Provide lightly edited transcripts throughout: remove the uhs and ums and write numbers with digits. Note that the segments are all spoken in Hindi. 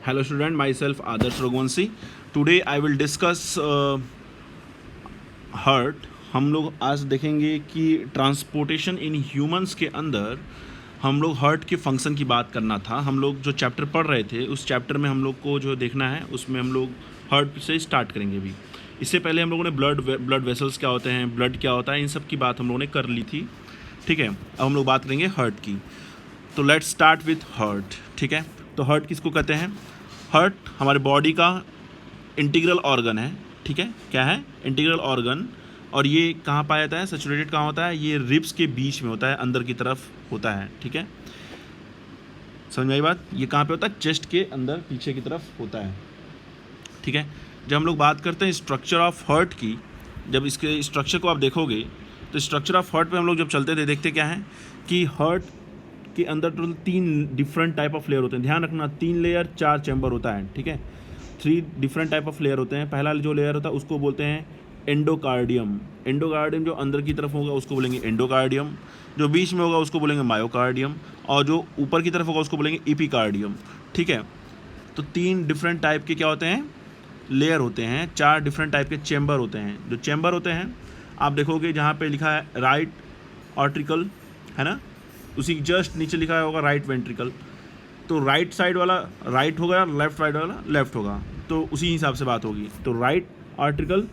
Hello student, myself Adarsh Raghuvanshi. Today I will discuss heart. हम लोग आज देखेंगे कि ट्रांसपोर्टेशन इन ह्यूमंस के अंदर हम लोग हर्ट के फंक्शन की बात करना था. हम लोग जो चैप्टर पढ़ रहे थे उस चैप्टर में हम लोग को जो देखना है उसमें हम लोग हर्ट से स्टार्ट करेंगे. भी इससे पहले हम लोगों ने ब्लड वेसल्स क्या होते हैं, ब्लड क्या होता है, इन सब की बात हम लोगों ने कर ली थी. ठीक है, अब हम लोग बात करेंगे हर्ट की. तो लेट्स स्टार्ट विथ हर्ट. ठीक है, तो हर्ट किसको कहते हैं? हर्ट हमारे बॉडी का इंटीग्रल ऑर्गन है. ठीक है, क्या है? Integral organ. और ये कहाँ पाया जाता है? सैचुरेटेड कहाँ होता है? ये रिब्स के बीच में होता है, अंदर की तरफ होता है. ठीक है, समझ में आई बात? ये कहाँ पे होता है? चेस्ट के अंदर पीछे की तरफ होता है. ठीक है, जब हम लोग बात करते हैं स्ट्रक्चर ऑफ हर्ट की, जब इसके स्ट्रक्चर को आप देखोगे तो स्ट्रक्चर ऑफ हर्ट पे हम लोग जब चलते थे देखते क्या है कि हर्ट के अंदर total 3 different type of layer होते हैं. ध्यान रखना, 3 लेयर 4 चैम्बर होता है. ठीक है, 3 डिफरेंट टाइप ऑफ लेयर होते हैं. पहला जो लेयर होता है उसको बोलते हैं एंडोकार्डियम. एंडोकार्डियम जो अंदर की तरफ होगा उसको बोलेंगे एंडोकार्डियम. जो बीच में होगा उसको बोलेंगे मायोकार्डियम. और जो ऊपर की तरफ होगा उसको बोलेंगे एपिकार्डियम. ठीक है, तो 3 डिफरेंट टाइप के क्या होते हैं? लेयर होते हैं. 4 डिफरेंट टाइप के चैम्बर होते हैं. जो चैम्बर होते हैं आप देखोगे जहाँ पे लिखा है राइट आर्टिकल है ना, उसी जस्ट नीचे लिखा होगा राइट वेंट्रिकल. तो राइट साइड वाला राइट होगा, लेफ्ट साइड वाला लेफ्ट होगा, तो उसी हिसाब से बात होगी. तो राइट आर्टिकल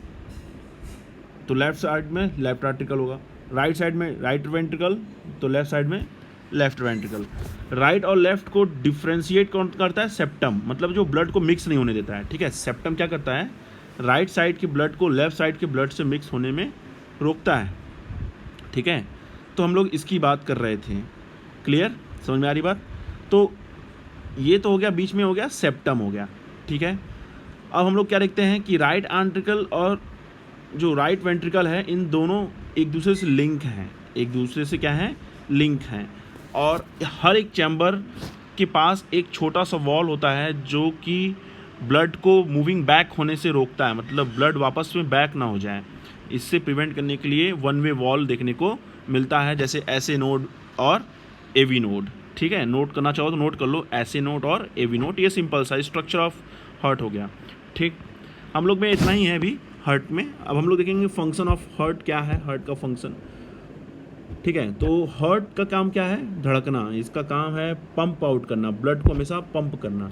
तो लेफ्ट साइड में लेफ्ट आर्टिकल होगा, राइट साइड में राइट वेंट्रिकल तो लेफ्ट साइड में लेफ्ट वेंट्रिकल. राइट और लेफ्ट को डिफ्रेंशिएट कौन करता है? सेप्टम. मतलब जो ब्लड को मिक्स नहीं होने देता है. ठीक है, सेप्टम क्या करता है? राइट साइड के ब्लड को लेफ्ट साइड के ब्लड से मिक्स होने में रोकता है. ठीक है, तो हम लोग इसकी बात कर रहे थे. क्लियर? समझ में आ रही बात? तो ये तो हो गया, बीच में हो गया सेप्टम हो गया. ठीक है, अब हम लोग क्या देखते हैं कि राइट आर्टिकल और जो राइट वेंट्रिकल है इन दोनों एक दूसरे से लिंक हैं. एक दूसरे से क्या है? लिंक हैं. और हर एक चैम्बर के पास एक छोटा सा वॉल होता है जो कि ब्लड को मूविंग बैक होने से रोकता है. मतलब ब्लड वापस में बैक ना हो जाए, इससे प्रिवेंट करने के लिए वन वे वॉल देखने को मिलता है, जैसे ऐसे नोड और एवी नोड. ठीक है, नोट करना चाहो तो नोट कर लो, ऐसे नोड और एवी नोड. ये सिंपल सा स्ट्रक्चर ऑफ हर्ट हो गया. ठीक, हम लोग में इतना ही है अभी हर्ट में. अब हम लोग देखेंगे फंक्शन ऑफ हर्ट क्या है, हर्ट का फंक्शन. ठीक है, तो हर्ट का काम क्या है? धड़कना. इसका काम है पंप आउट करना, ब्लड को हमेशा पंप करना.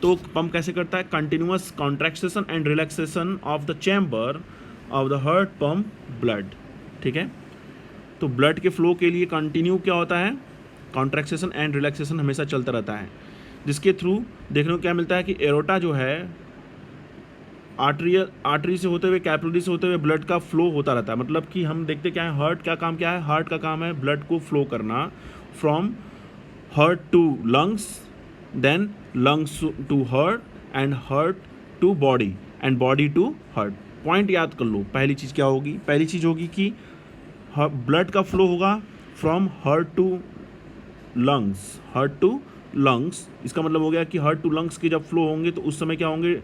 तो पंप कैसे करता है? Continuous contraction and relaxation of the chamber of the heart pump blood. ठीक है, तो ब्लड के फ्लो के लिए कंटिन्यू क्या होता है? कॉन्ट्रैक्शन एंड रिलैक्सेशन हमेशा चलता रहता है, जिसके थ्रू देखने को क्या मिलता है कि एरोटा जो है आर्टरी से होते हुए कैपिलरी से होते हुए ब्लड का फ्लो होता रहता है. मतलब कि हम देखते क्या है, हार्ट का काम क्या है? हार्ट का काम है ब्लड को फ्लो करना from heart to lungs, then lungs to heart and heart to body and body to heart. Point याद कर लो. पहली चीज़ क्या होगी? पहली चीज़ होगी कि ब्लड का फ्लो होगा from heart to lungs. Heart to lungs इसका मतलब हो गया कि हार्ट टू लंग्स के जब फ्लो होंगे तो उस समय क्या होंगे?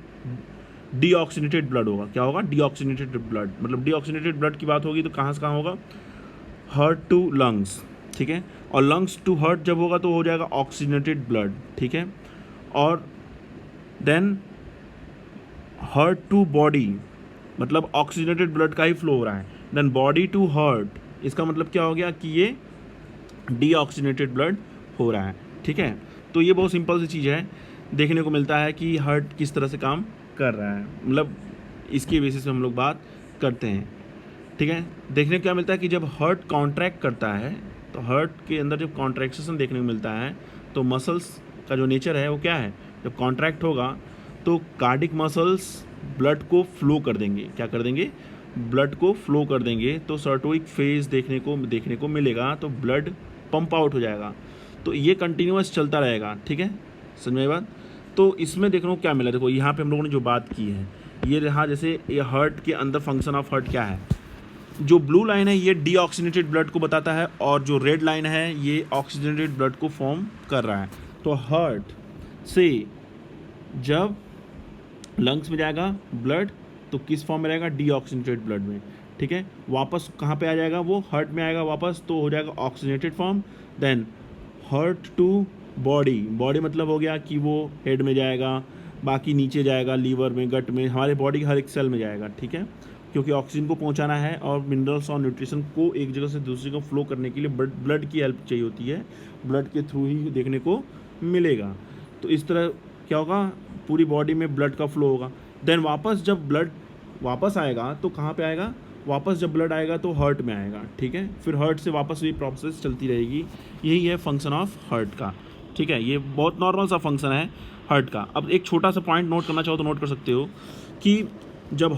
डीऑक्सीनेटेड ब्लड होगा. क्या होगा? Deoxygenated blood. मतलब डीऑक्सीनेटेड ब्लड की बात होगी तो कहाँ से कहाँ होगा? Heart to lungs. ठीक है, और लंग्स टू हार्ट जब होगा तो हो जाएगा ऑक्सीनेटेड ब्लड. ठीक है, और देन हार्ट टू बॉडी, मतलब ऑक्सीनेटेड ब्लड का ही फ्लो हो रहा है. देन बॉडी टू हार्ट, इसका मतलब क्या हो गया कि ये डीऑक्सीनेटेड ब्लड हो रहा है. ठीक है, तो ये बहुत सिंपल सी चीज़ है, देखने को मिलता है कि हार्ट किस तरह से काम कर रहा है. मतलब इसकी बेसिस पे हम लोग बात करते हैं. ठीक है, देखने को क्या मिलता है कि जब हार्ट कॉन्ट्रैक्ट करता है तो हार्ट के अंदर जब कॉन्ट्रैक्शन देखने को मिलता है तो मसल्स का जो नेचर है वो क्या है? जब कॉन्ट्रैक्ट होगा तो कार्डिक मसल्स ब्लड को फ्लो कर देंगे. क्या कर देंगे? ब्लड को फ्लो कर देंगे. तो सर्टोइक फेज देखने को मिलेगा, तो ब्लड पंप आउट हो जाएगा. तो ये कंटिन्यूअस चलता रहेगा. ठीक है, समझ में बात? तो इसमें देखने को क्या मिला? देखो यहाँ पे हम लोगों ने जो बात की है ये रहा, जैसे ये हार्ट के अंदर फंक्शन ऑफ हार्ट क्या है? जो ब्लू लाइन है ये डीऑक्सीनेटेड ब्लड को बताता है, और जो रेड लाइन है ये ऑक्सीजनेटेड ब्लड को फॉर्म कर रहा है. तो हार्ट से जब लंग्स में जाएगा ब्लड तो किस फॉर्म में रहेगा? डीऑक्सीनेटेड ब्लड में. ठीक है, वापस कहाँ पे आ जाएगा? वो हार्ट में आएगा वापस, तो हो जाएगा oxygenated form. Then heart to body. Body मतलब हो गया कि वो हेड में जाएगा, बाकी नीचे जाएगा लीवर में, गट में, हमारे बॉडी के हर एक सेल में जाएगा, ठीक है, क्योंकि ऑक्सीजन को पहुंचाना है और मिनरल्स और न्यूट्रिशन को एक जगह से दूसरी को फ्लो करने के लिए ब्लड की हेल्प चाहिए होती है, ब्लड के थ्रू ही देखने को मिलेगा। तो इस तरह क्या होगा, पूरी बॉडी में ब्लड का फ्लो होगा। देन वापस जब ब्लड वापस आएगा तो कहाँ पे आएगा, वापस जब ब्लड आएगा तो हार्ट में आएगा, ठीक है, फिर हार्ट से वापस ये प्रोसेस चलती रहेगी। यही है फंक्शन ऑफ हार्ट का, ठीक है, ये बहुत नॉर्मल सा फंक्शन है हार्ट का। अब एक छोटा सा पॉइंट नोट करना चाहो तो नोट कर सकते हो कि जब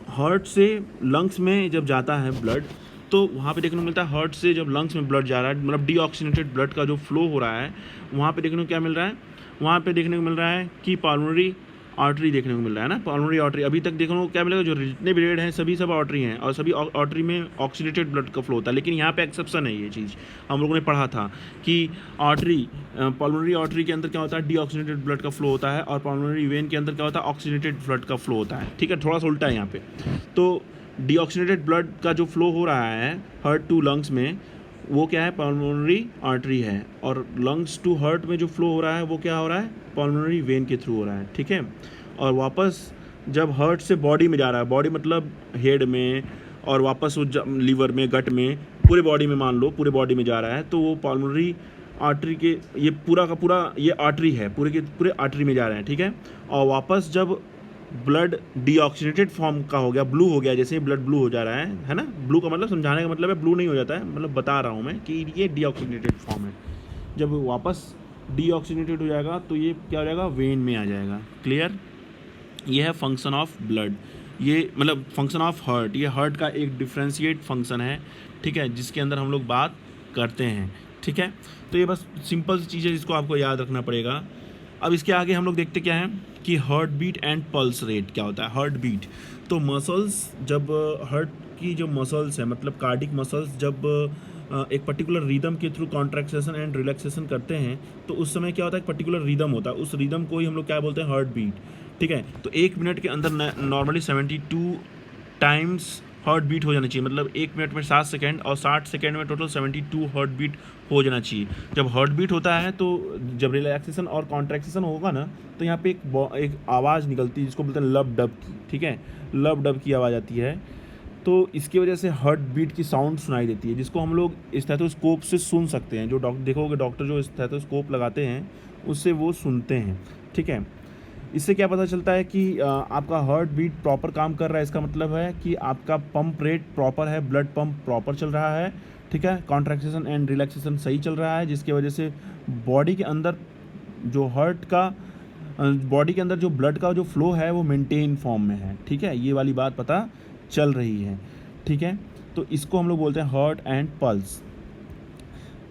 हार्ट से लंग्स में जब जाता है ब्लड, तो वहाँ पे देखने को मिलता है, हार्ट से जब लंग्स में ब्लड जा रहा है, मतलब डीऑक्सीनेटेड ब्लड का जो फ्लो हो रहा है, वहाँ पे देखने को क्या मिल रहा है, वहाँ पे देखने को मिल रहा है कि पल्मोनरी आर्टरी देखने को मिल रहा है ना, पल्मोनरी आर्टरी। अभी तक देखने को क्या मिलेगा, जो जितने भी रेड हैं सभी सब आर्टरी हैं और सभी आर्टरी में ऑक्सीडेटेड ब्लड का फ्लो होता है। लेकिन यहाँ पे एक्सेप्शन है, ये चीज़ हम लोगों ने पढ़ा था कि आर्टरी, पल्मोनरी आर्टरी के अंदर क्या होता है, डीऑक्सीनेटेड ब्लड का फ्लो होता है, और पल्मोनरी वेन के अंदर क्या होता है, ऑक्सीडेटेड ब्लड का फ्लो होता है, ठीक है, थोड़ा सा उल्टा है यहाँ पे। तो डीऑक्सीनेटेड ब्लड का जो फ्लो हो रहा है हार्ट टू लंग्स में, वो क्या है, पल्मोनरी आर्टरी है, और लंग्स टू हार्ट में जो फ्लो हो रहा है वो क्या हो रहा है, पल्मोनरी वेन के थ्रू हो रहा है, ठीक है। और वापस जब हार्ट से बॉडी में जा रहा है, बॉडी मतलब हेड में, और वापस वो लीवर में, गट में, पूरे बॉडी में, मान लो पूरे बॉडी में जा रहा है, तो वो पल्मोनरी आर्टरी के, ये पूरा का पूरा ये आर्टरी है, पूरे के पूरे आर्टरी में जा रहे हैं, ठीक है। और वापस जब ब्लड डीऑक्सीनेटेड फॉर्म का हो गया, ब्लू हो गया, जैसे ही ब्लड ब्लू हो जा रहा है ना, ब्लू का मतलब समझाने का मतलब है ब्लू नहीं हो जाता है, मतलब बता रहा हूँ मैं कि ये डीऑक्सीनेटेड फॉर्म है। जब वापस डीऑक्सीनेटेड हो जाएगा तो ये क्या हो जाएगा, वेन में आ जाएगा, क्लियर। ये है फंक्शन ऑफ ब्लड, ये मतलब फंक्शन ऑफ हार्ट, ये हार्ट का एक डिफ्रेंशिएट फंक्शन है, ठीक है, जिसके अंदर हम लोग बात करते हैं, ठीक है। तो ये बस सिंपल सी चीज़ है जिसको आपको याद रखना पड़ेगा। अब इसके आगे हम लोग देखते क्या है कि heart beat and pulse rate क्या होता है। हार्ट बीट, तो मसल्स, जब हार्ट की जो मसल्स है, मतलब कार्डिक मसल्स, जब एक पर्टिकुलर रिदम के थ्रू कॉन्ट्रैक्शन एंड रिलैक्सेशन करते हैं, तो उस समय क्या होता है, एक पर्टिकुलर रिदम होता है, उस रिदम को ही हम लोग क्या बोलते हैं, हार्ट बीट, ठीक है। तो 1 मिनट के अंदर नॉर्मली 72 टाइम्स हार्ट बीट हो जाना चाहिए, मतलब 1 मिनट में 7 सेकेंड, और 60 सेकेंड में टोटल 72 हार्ट बीट हो जाना चाहिए। जब हार्ट बीट होता है तो जब रिलैक्सेशन और कॉन्ट्रैक्शन होगा ना, तो यहाँ पे एक आवाज़ निकलती है जिसको बोलते हैं लब डब की, ठीक है, लब डब की आवाज़ आती है। तो इसकी वजह से हार्ट बीट की साउंड सुनाई देती है, जिसको हम लोग स्टेथोस्कोप से सुन सकते हैं। जो देखोगे डॉक्टर जो स्टेथोस्कोप लगाते हैं उससे वो सुनते हैं, ठीक है। इससे क्या पता चलता है कि आपका हार्ट बीट प्रॉपर काम कर रहा है, इसका मतलब है कि आपका पंप रेट प्रॉपर है, ब्लड पंप प्रॉपर चल रहा है, ठीक है, कॉन्ट्रैक्शन एंड रिलैक्सेशन सही चल रहा है, जिसकी वजह से बॉडी के अंदर जो बॉडी के अंदर जो ब्लड का जो फ्लो है वो मेंटेन फॉर्म में है, ठीक है, ये वाली बात पता चल रही है, ठीक है। तो इसको हम लोग बोलते हैं हार्ट एंड पल्स।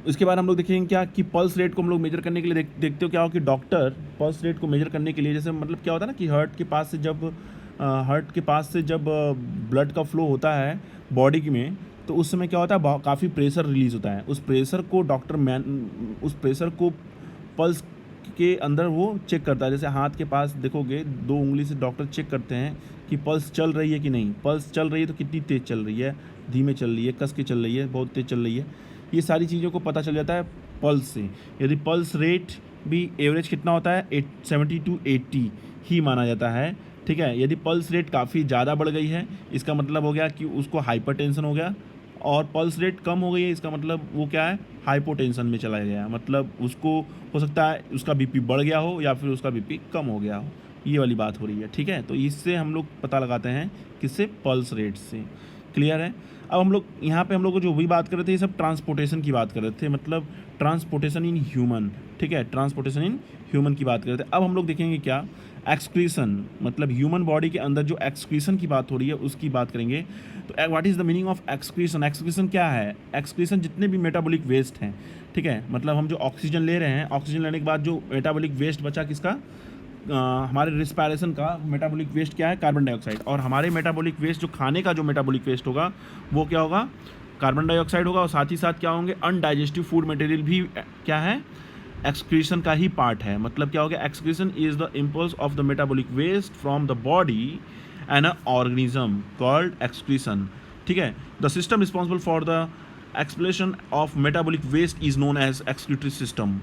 इसके बाद हम लोग देखेंगे क्या कि पल्स रेट को हम लोग मेजर करने के लिए देखते हो क्या हो कि डॉक्टर पल्स रेट को मेजर करने के लिए, जैसे मतलब क्या होता है ना कि हार्ट के पास से जब ब्लड का फ्लो होता है बॉडी में, तो उस समय क्या होता है, काफ़ी प्रेशर रिलीज़ होता है। उस प्रेशर को पल्स के अंदर वो चेक करता है। जैसे हाथ के पास देखोगे 2 उंगली से डॉक्टर चेक करते हैं कि पल्स चल रही है कि नहीं, पल्स चल रही है तो कितनी तेज़ चल रही है, धीमे चल रही है, कस के चल रही है, बहुत तेज़ चल रही है, ये सारी चीज़ों को पता चल जाता है पल्स से। यदि पल्स रेट भी एवरेज कितना होता है, 70 to 80 ही माना जाता है, ठीक है। यदि पल्स रेट काफ़ी ज़्यादा बढ़ गई है, इसका मतलब हो गया कि उसको हाइपरटेंशन हो गया, और पल्स रेट कम हो गई है, इसका मतलब वो क्या है, हाइपोटेंशन में चला गया, मतलब उसको हो सकता है उसका बीपी बढ़ गया हो या फिर उसका बीपी कम हो गया हो, ये वाली बात हो रही है, ठीक है। तो इससे हम लोग पता लगाते हैं किससे, पल्स रेट से, क्लियर है। अब हम लोग यहाँ पे हम लोग जो भी बात कर रहे थे, ये सब ट्रांसपोर्टेशन की बात कर रहे थे, मतलब ट्रांसपोर्टेशन इन ह्यूमन, ठीक है, ट्रांसपोर्टेशन इन ह्यूमन की बात कर रहे थे। अब हम लोग देखेंगे क्या, एक्सक्रीशन, मतलब ह्यूमन बॉडी के अंदर जो एक्सक्रीशन की बात हो रही है उसकी बात करेंगे। तो what is the meaning of excretion. Excretion क्या है, एक्सक्रीशन जितने भी मेटाबॉलिक वेस्ट हैं, ठीक है, मतलब हम जो ऑक्सीजन ले रहे हैं, ऑक्सीजन लेने के बाद जो मेटाबॉलिक वेस्ट बचा किसका, हमारे रिस्पायरेशन का मेटाबॉलिक वेस्ट क्या है, कार्बन डाइऑक्साइड। और हमारे मेटाबॉलिक वेस्ट जो खाने का जो मेटाबॉलिक वेस्ट होगा वो क्या होगा, कार्बन डाइऑक्साइड होगा। और साथ ही साथ क्या होंगे, अनडाइजेस्टिव फूड मटेरियल भी क्या है, एक्सक्रीशन का ही पार्ट है। मतलब क्या हो गया, excretion is the impulse of the metabolic waste from the body and a organism called excretion, ठीक है। The system responsible for the expulsion of metabolic waste is known as excretory system,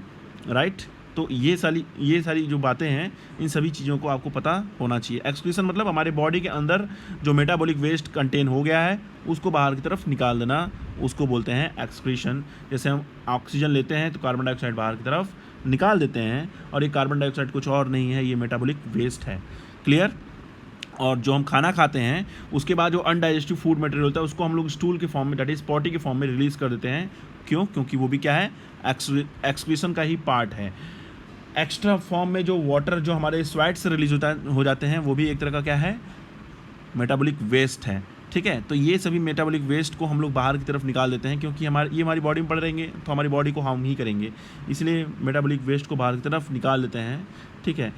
right. तो तो ये सारी जो बातें हैं, इन सभी चीज़ों को आपको पता होना चाहिए। एक्सक्रीशन मतलब हमारे बॉडी के अंदर जो मेटाबॉलिक वेस्ट कंटेन हो गया है उसको बाहर की तरफ निकाल देना, उसको बोलते हैं एक्सक्रीशन। जैसे हम ऑक्सीजन लेते हैं तो कार्बन डाइऑक्साइड बाहर की तरफ निकाल देते हैं, और ये कार्बन डाइऑक्साइड कुछ और नहीं है, ये मेटाबॉलिक वेस्ट है। क्लियर? और जो हम खाना खाते हैं उसके बाद जो अनडाइजेस्टिव फूड मटेरियल होता है उसको हम लोग स्टूल के फॉर्म में, दैट इज पॉटी के फॉर्म में रिलीज़ कर देते हैं। क्यों? क्योंकि वो भी क्या है, एक्सक्रीशन का ही पार्ट है। एक्स्ट्रा फॉर्म में जो वाटर जो हमारे स्वेट से रिलीज हो जाते हैं वो भी एक तरह का क्या है, मेटाबॉलिक वेस्ट है। ठीक है, तो ये सभी मेटाबॉलिक वेस्ट को हम लोग बाहर की तरफ निकाल देते हैं, क्योंकि ये हमारी बॉडी में पड़ रहेंगे तो हमारी बॉडी को हार्म ही करेंगे, इसलिए मेटाबॉलिक वेस्ट को बाहर की तरफ निकाल देते हैं। ठीक है,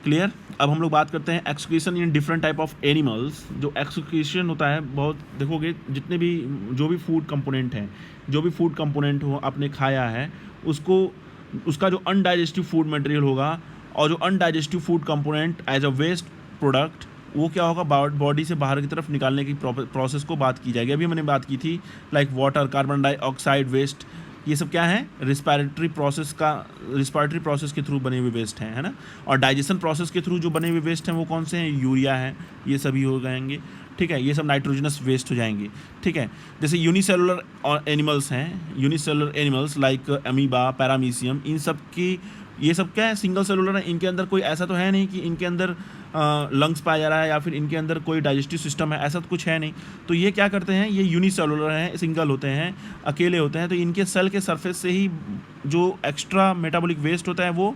क्लियर? अब हम लोग बात करते हैं excretion in different type of animals. जो एक्सक्रीशन होता है, बहुत देखोगे जितने भी जो भी फूड कंपोनेंट हैं, जो भी फूड कंपोनेंट हो आपने खाया है उसका जो अनडाइजेस्टिव फूड मटेरियल होगा और जो undigestive food component as a waste product, वो क्या होगा, बॉडी से बाहर की तरफ निकालने की प्रोसेस को बात की जाएगी। अभी मैंने बात की थी like water, carbon dioxide waste, ये सब क्या है, रिस्पायरेटरी प्रोसेस के थ्रू बने हुए वेस्ट हैं, है ना। और डाइजेशन प्रोसेस के थ्रू जो बने हुए वेस्ट हैं वो कौन से हैं, यूरिया है, ये सभी हो जाएंगे। ठीक है, ये सब नाइट्रोजनस वेस्ट हो जाएंगे। ठीक है, जैसे यूनिसेलुलर एनिमल्स हैं, unicellular animals like amoeba, paramecium, इन सब की, ये सब क्या है, सिंगल सेलुलर है। इनके अंदर कोई ऐसा तो है नहीं कि इनके अंदर लंग्स पाया जा रहा है या फिर इनके अंदर कोई डाइजेस्टिव सिस्टम है, ऐसा तो कुछ है नहीं। तो ये क्या करते हैं, ये यूनिसेलुलर हैं, सिंगल होते हैं, अकेले होते हैं। तो इनके सेल के सरफेस से ही जो एक्स्ट्रा मेटाबॉलिक वेस्ट होता है वो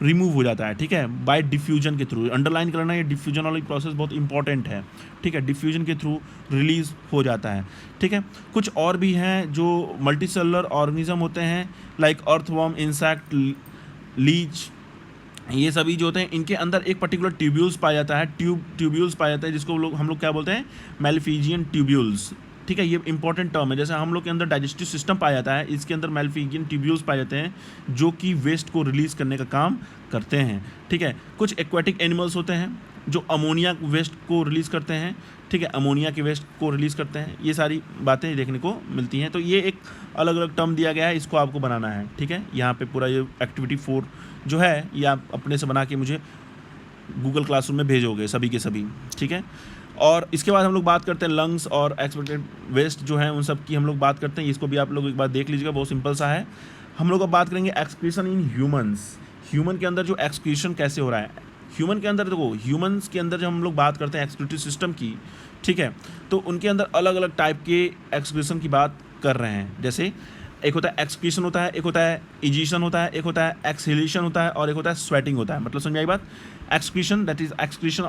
रिमूव हो जाता है। ठीक है, बाय डिफ्यूजन के थ्रू, अंडरलाइन करना, ये डिफ्यूजन वाली प्रोसेस बहुत इंपॉर्टेंट है। ठीक है, डिफ्यूजन के थ्रू रिलीज हो जाता है। ठीक है, कुछ और भी हैं जो मल्टी सेलुलर ऑर्गेनिज्म होते हैं लाइक अर्थवर्म, इंसेक्ट, लीच, ये सभी जो होते हैं इनके अंदर एक पर्टिकुलर ट्यूब्यूल्स पाया जाता है, ट्यूब्यूल्स पाया जाता है, जिसको हम लोग क्या बोलते हैं, मेलिफिजियन ट्यूब्यूल्स। ठीक है, ये इंपॉर्टेंट टर्म है। जैसे हम लोग के अंदर डाइजेस्टिव सिस्टम पाया जाता है, इसके अंदर मेलिफिजियन ट्यूब्यूल्स पाए जाते हैं जो कि वेस्ट को रिलीज़ करने का काम करते हैं। ठीक है, कुछ एक्वेटिक एनिमल्स होते हैं जो अमोनिया वेस्ट को रिलीज़ करते हैं। ठीक है, अमोनिया के वेस्ट को रिलीज़ करते हैं। ये सारी बातें देखने को मिलती हैं। तो ये एक अलग अलग टर्म दिया गया है, इसको आपको बनाना है। ठीक है, यहाँ पे पूरा ये एक्टिविटी 4 जो है ये आप अपने से बना के मुझे गूगल क्लासरूम में भेजोगे सभी के सभी। ठीक है, और इसके बाद हम लोग बात करते हैं लंग्स और एक्सपेक्टेड वेस्ट जो है उन सब की हम लोग बात करते हैं। इसको भी आप लोग एक बार देख लीजिएगा, बहुत सिंपल सा है। हम लोग अब बात करेंगे एक्सक्रीशन इन ह्यूमंस। ह्यूमन के अंदर जो एक्सक्रीशन कैसे हो रहा है, ह्यूमन के अंदर देखो, ह्यूमंस के अंदर जब हम लोग बात करते हैं एक्सक्रीटिव सिस्टम की, ठीक है, तो उनके अंदर अलग अलग टाइप के एक्सक्रीशन की बात कर रहे हैं। जैसे एक होता है एक्सक्रीशन होता है, एक होता है इजेशन होता है, एक होता है एक्सहेलेशन होता है, और एक होता है स्वेटिंग होता है। मतलब समझ में आई बात? Excretion that is excretion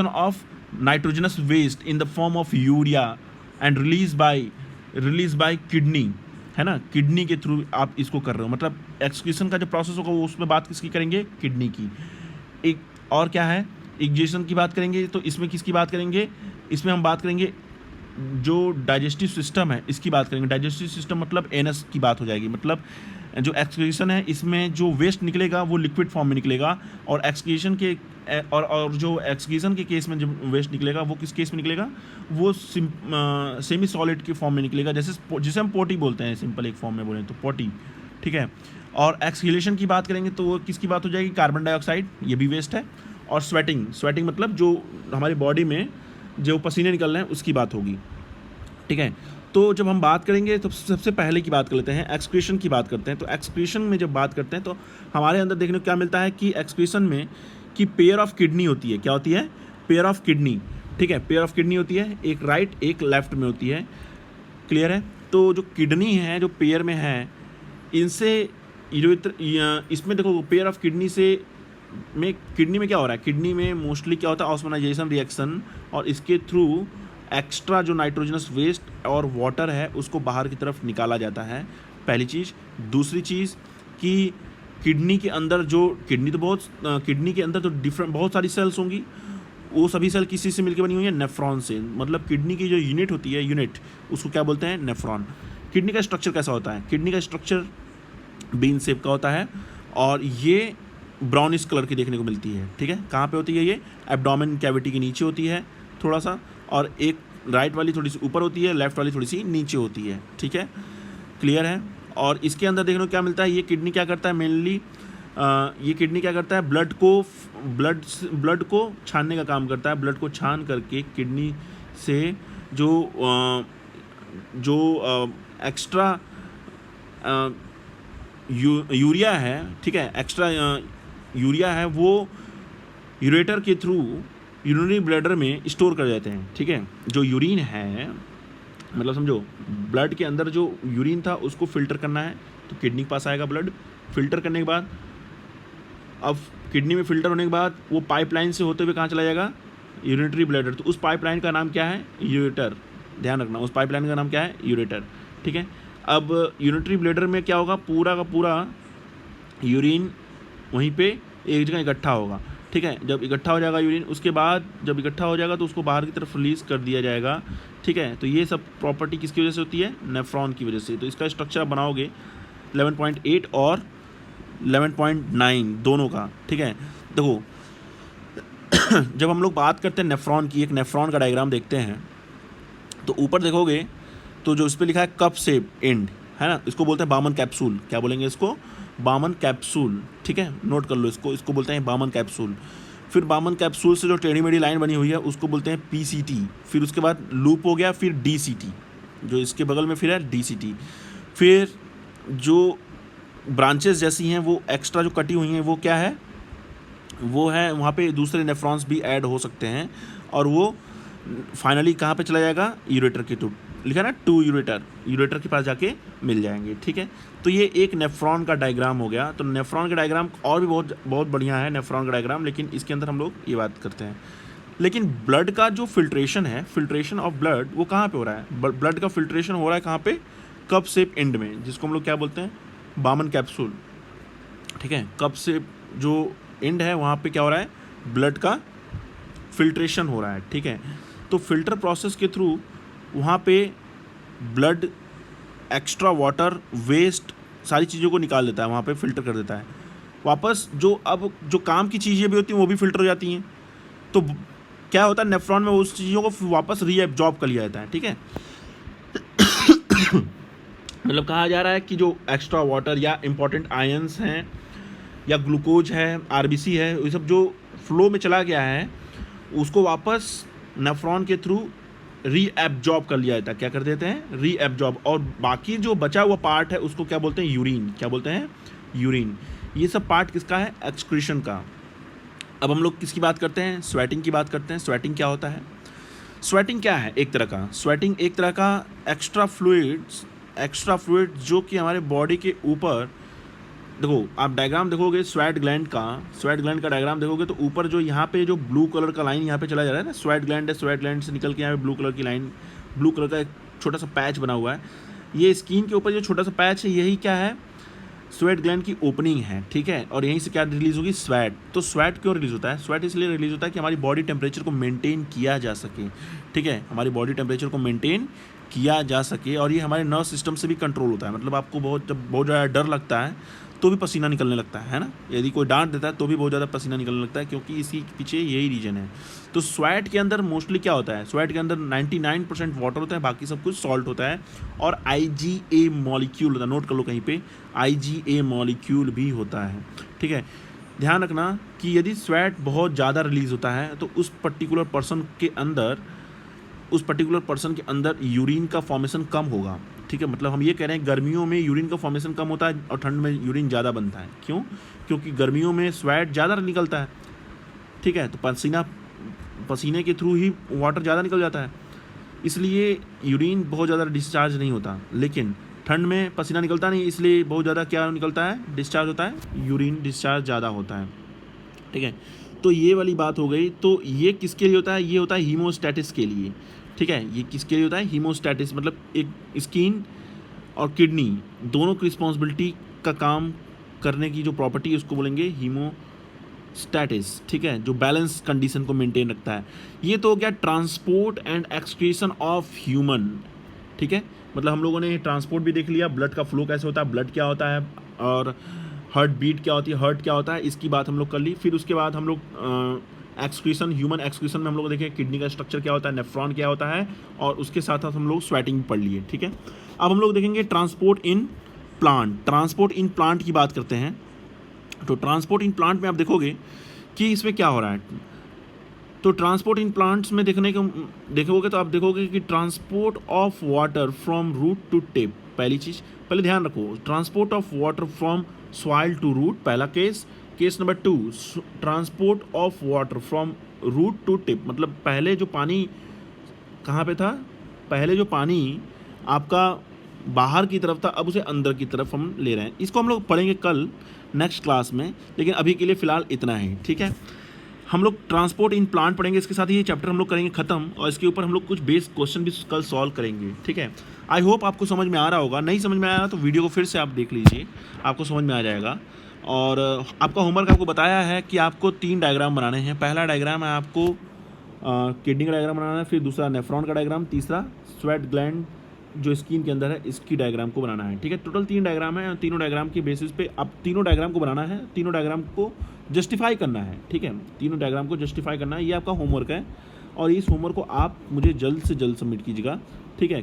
of nitrogenous waste in the form of urea and release by kidney, है ना, किडनी के थ्रू आप इसको कर रहे हो। मतलब एक्सक्रीशन का जो प्रोसेस होगा वो उसमें बात किसकी करेंगे, किडनी की। एक और क्या है, इजेशन की बात करेंगे, तो इसमें किसकी बात करेंगे, इसमें हम बात करेंगे जो डाइजेस्टिव सिस्टम है इसकी बात करेंगे। डाइजेस्टिव सिस्टम मतलब एनस की बात हो जाएगी। मतलब जो एक्सक्रीशन है इसमें जो वेस्ट निकलेगा वो लिक्विड फॉर्म में निकलेगा, और एक्सक्रीशन के और जो एक्सक्रीशन के केस में जो वेस्ट निकलेगा वो किस केस में निकलेगा, वो सेमी सॉलिड के फॉर्म में निकलेगा, जिसे हम पोटी बोलते हैं, सिंपल एक फॉर्म में बोलें तो पोटी। ठीक है, और एक्सहेलेशन की बात करेंगे तो वो किसकी बात हो जाएगी, कार्बन डाइऑक्साइड, ये भी वेस्ट है। और स्वेटिंग मतलब जो हमारी बॉडी में जो पसीने निकल रहे हैं उसकी बात होगी। ठीक है, तो जब हम बात करेंगे तो सबसे पहले की बात कर लेते हैं, एक्सक्रीशन की बात करते हैं। तो एक्सक्रीशन में जब बात करते हैं तो हमारे अंदर देखने को क्या मिलता है कि एक्सक्रीशन में कि पेयर ऑफ किडनी होती है। क्या होती है, पेयर ऑफ किडनी। ठीक है, पेयर ऑफ किडनी होती है, एक राइट एक लेफ्ट में होती है। क्लियर है? तो जो किडनी है जो पेयर में है, इनसे इसमें देखो पेयर ऑफ किडनी से किडनी में क्या हो रहा है, किडनी में मोस्टली क्या होता है, ऑस्मोनाइजेशन रिएक्शन, और इसके थ्रू एक्स्ट्रा जो नाइट्रोजनस वेस्ट और वाटर है उसको बाहर की तरफ निकाला जाता है, पहली चीज़। दूसरी चीज़ कि किडनी के अंदर किडनी के अंदर तो डिफरेंट बहुत सारी सेल्स होंगी, वो सभी सेल किसी से मिलकर बनी हुई है, नेफ्रॉन से। मतलब किडनी की जो यूनिट होती है, यूनिट, उसको क्या बोलते हैं, नेफ्रॉन। किडनी का स्ट्रक्चर कैसा होता है, किडनी का स्ट्रक्चर बीन शेप का होता है, और ये ब्राउनिश कलर की देखने को मिलती है। ठीक है, कहाँ पे होती है, ये एब्डोमेन कैविटी के नीचे होती है थोड़ा सा, और एक राइट वाली थोड़ी सी ऊपर होती है, लेफ्ट वाली थोड़ी सी नीचे होती है। ठीक है, क्लियर है? और इसके अंदर देखने को क्या मिलता है, ये किडनी क्या करता है मेनली, ये किडनी क्या करता है, ब्लड को छानने का काम करता है। ब्लड को छान करके किडनी से जो एक्स्ट्रा यूरिया है, ठीक है, एक्स्ट्रा यूरिया है, वो यूरेटर के थ्रू यूरिनरी ब्लैडर में स्टोर कर जाते हैं, ठीक है। जो यूरिन है, मतलब समझो ब्लड के अंदर जो यूरिन था उसको फिल्टर करना है, तो किडनी के पास आएगा ब्लड। फिल्टर करने के बाद, अब किडनी में फिल्टर होने के बाद वो पाइपलाइन से होते हुए कहाँ चला जाएगा, यूरिनरी ब्लैडर। तो उस पाइपलाइन का नाम क्या है, यूरेटर। ध्यान रखना, उस पाइपलाइन का नाम क्या है, यूरेटर, ठीक है। अब यूरिनरी ब्लैडर में क्या होगा, पूरा का पूरा यूरिन वहीं पे एक जगह इकट्ठा होगा, ठीक है। जब इकट्ठा हो जाएगा यूरिन, उसके बाद जब इकट्ठा हो जाएगा तो उसको बाहर की तरफ रिलीज़ कर दिया जाएगा, ठीक है। तो ये सब प्रॉपर्टी किसकी वजह से होती है, नेफ्रॉन की वजह से। तो इसका स्ट्रक्चर आप बनाओगे 11.8 और 11.9 दोनों का, ठीक है। देखो जब हम लोग बात करते हैं नेफ्रॉन की, एक नेफ्रॉन का डायग्राम देखते हैं, तो ऊपर देखोगे तो जो इस पर लिखा है कप शेप एंड, है ना, इसको बोलते हैं बामन कैप्सूल। क्या बोलेंगे इसको, बामन कैप्सूल, ठीक है, नोट कर लो इसको बोलते हैं बामन कैप्सूल। फिर बामन कैप्सूल से जो टेढ़ी मेढ़ी लाइन बनी हुई है उसको बोलते हैं PCT। फिर उसके बाद लूप हो गया, फिर DCT, जो इसके बगल में फिर है DCT। फिर जो ब्रांचेस जैसी हैं वो एक्स्ट्रा जो कटी हुई हैं वो क्या है, वो है वहाँ पे दूसरे नेफ्रॉन्स भी ऐड हो सकते हैं, और वो फाइनली कहाँ पे चला जाएगा, यूरेटर के टू, लिखा ना टू यूरेटर के पास जाके मिल जाएंगे, ठीक है। तो ये एक नेफ्रॉन का डायग्राम हो गया। तो नेफ्रॉन का डायग्राम और भी बहुत बढ़िया है नेफ्रॉन का डायग्राम, लेकिन इसके अंदर हम लोग ये बात करते हैं। लेकिन ब्लड का जो फिल्ट्रेशन है, फिल्ट्रेशन ऑफ ब्लड, वो कहाँ पे हो रहा है, ब्लड का फिल्ट्रेशन हो रहा है कहाँ पे, कप शेप एंड में, जिसको हम लोग क्या बोलते हैं, बामन कैप्सूल, ठीक है। कप शेप जो एंड है वहाँ पे क्या हो रहा है, ब्लड का फिल्ट्रेशन हो रहा है, ठीक है। तो फिल्टर प्रोसेस के थ्रू वहाँ पे ब्लड एक्स्ट्रा वाटर, वेस्ट, सारी चीज़ों को निकाल देता है, वहाँ पे फिल्टर कर देता है वापस। अब जो काम की चीज़ें भी होती हैं वो भी फिल्टर हो जाती हैं। तो क्या होता है, नेफ्रॉन में उस चीज़ों को वापस रीएब्जॉर्ब कर लिया जाता है, ठीक है। मतलब कहा जा रहा है कि जो एक्स्ट्रा वाटर या इंपॉर्टेंट आयंस हैं या ग्लूकोज है, RBC है, ये सब जो फ्लो में चला गया है उसको वापस नेफ्रॉन के थ्रू रीएब्जॉर्ब कर लिया जाता है। क्या कर देते हैं, रीएब्जॉर्ब। और बाकी जो बचा हुआ पार्ट है उसको क्या बोलते हैं, यूरिन। क्या बोलते हैं, यूरिन। ये सब पार्ट किसका है, एक्सक्रीशन का। अब हम लोग किसकी बात करते हैं, स्वेटिंग की बात करते हैं। स्वेटिंग क्या होता है, स्वेटिंग क्या है, एक तरह का स्वेटिंग एक तरह का एक्स्ट्रा फ्लूइड जो कि हमारे बॉडी के ऊपर, देखो आप डायग्राम देखोगे स्वेट ग्लैंड का डायग्राम देखोगे तो ऊपर जो यहाँ पे जो ब्लू कलर का लाइन यहाँ पे चला जा रहा है ना, स्वेट ग्लैंड है, स्वेट ग्लैंड से निकल के यहाँ पे ब्लू कलर की लाइन, ब्लू कलर का एक छोटा सा पैच बना हुआ है। ये स्किन के ऊपर जो छोटा सा पैच है यही क्या है, स्वेट ग्लैंड की ओपनिंग है, ठीक है। और यहीं से क्या रिलीज़ होगी, स्वेट। तो स्वेट क्यों रिलीज़ होता है, स्वेट इसलिए रिलीज़ होता है कि हमारी बॉडी टेम्परेचर को मेंटेन किया जा सके, ठीक है, हमारी बॉडी टेम्परेचर को मेंटेन किया जा सके। और ये हमारे नर्व सिस्टम से भी कंट्रोल होता है। मतलब आपको जब बहुत ज़्यादा डर लगता है तो भी पसीना निकलने लगता है ना, यदि कोई डांट देता है तो भी बहुत ज़्यादा पसीना निकलने लगता है, क्योंकि इसके पीछे यही रीजन है। तो स्वेट के अंदर मोस्टली क्या होता है, स्वेट के अंदर 99% वाटर होता है, बाकी सब कुछ सॉल्ट होता है, और IgA मॉलिक्यूल होता है। नोट कर लो कहीं पे, IgA मॉलिक्यूल भी होता है, ठीक है। ध्यान रखना कि यदि स्वेट बहुत ज़्यादा रिलीज़ होता है तो उस पर्टिकुलर पर्सन के अंदर यूरिन का फॉर्मेशन कम होगा, ठीक है। मतलब हम ये कह रहे हैं गर्मियों में यूरिन का फॉर्मेशन कम होता है और ठंड में यूरिन ज़्यादा बनता है। क्यों, क्योंकि गर्मियों में स्वेट ज़्यादा निकलता है, ठीक है, तो पसीने के थ्रू ही वाटर ज़्यादा निकल जाता है, इसलिए यूरिन बहुत ज़्यादा डिस्चार्ज नहीं होता। लेकिन ठंड में पसीना निकलता नहीं, इसलिए बहुत ज़्यादा क्या निकलता है, डिस्चार्ज होता है, यूरिन डिस्चार्ज ज़्यादा होता है, ठीक है। तो ये वाली बात हो गई। तो ये किसके लिए होता है, ये होता है हीमोस्टैटिस के लिए, ठीक है। ये किसके लिए होता है, हीमोस्टैटिस, मतलब एक स्किन और किडनी दोनों की रिस्पॉन्सिबिलिटी का काम करने की जो प्रॉपर्टी है उसको बोलेंगे हीमोस्टैटिस, ठीक है, जो बैलेंस कंडीशन को मेंटेन रखता है। ये तो हो गया transport and excretion of human, ठीक है। मतलब हम लोगों ने ट्रांसपोर्ट भी देख लिया, ब्लड का फ्लो कैसे होता है, ब्लड क्या होता है, और हार्ट बीट क्या होती है, हार्ट क्या होता है, इसकी बात हम लोग कर ली। फिर उसके बाद हम लोग एक्सक्रीशन, ह्यूमन एक्सक्रीशन में हम लोग देखें किडनी का स्ट्रक्चर क्या होता है, नेफ्रॉन क्या होता है, और उसके साथ साथ हम लोग स्वेटिंग पढ़ लिए, ठीक है। अब हम लोग देखेंगे transport in plant, transport in plant की बात करते हैं। तो ट्रांसपोर्ट इन प्लांट में आप देखोगे कि इसमें क्या हो रहा है। तो ट्रांसपोर्ट इन प्लांट्स में देखोगे तो आप देखोगे कि transport of water from root to tip, पहली चीज़ पहले ध्यान रखो, transport of water from soil to root, पहला case. Case number 2, transport of water from root to tip, मतलब पहले जो पानी कहाँ पे था, पहले जो पानी आपका बाहर की तरफ था, अब उसे अंदर की तरफ हम ले रहे हैं। इसको हम लोग पढ़ेंगे कल नेक्स्ट क्लास में, लेकिन अभी के लिए फ़िलहाल इतना ही, ठीक है। हम लोग ट्रांसपोर्ट इन प्लांट पढ़ेंगे, इसके साथ ही ये चैप्टर हम लोग करेंगे ख़त्म, और इसके ऊपर हम लोग कुछ बेस क्वेश्चन भी कल सॉल्व करेंगे, ठीक है। आई होप आपको समझ में आ रहा होगा, नहीं समझ में आ रहा तो वीडियो को फिर से आप देख लीजिए, आपको समझ में आ जाएगा। और आपका होमवर्क आपको बताया है कि आपको 3 डायग्राम बनाने हैं। पहला डायग्राम है आपको किडनी का डायग्राम बनाना है, फिर दूसरा नेफ्रॉन का डायग्राम, तीसरा स्वेट ग्लैंड जो स्किन के अंदर है इसकी डायग्राम को बनाना है, ठीक है। टोटल 3 डायग्राम है, तीनों डायग्राम की बेसिस पे आप तीनों डायग्राम को बनाना है, तीनों डायग्राम को जस्टिफाई करना है, ठीक है। तीनों डायग्राम को जस्टिफाई करना है, ये आपका होमवर्क है, और इस होमवर्क को आप मुझे जल्द से जल्द सबमिट कीजिएगा, ठीक है।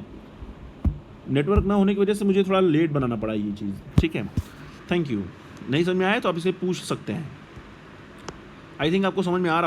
नेटवर्क ना होने की वजह से मुझे थोड़ा लेट बनाना पड़ा ये चीज़, ठीक है। Thank you. नहीं समझ में आया तो आप इसे पूछ सकते हैं। आई थिंक आपको समझ में आ रहा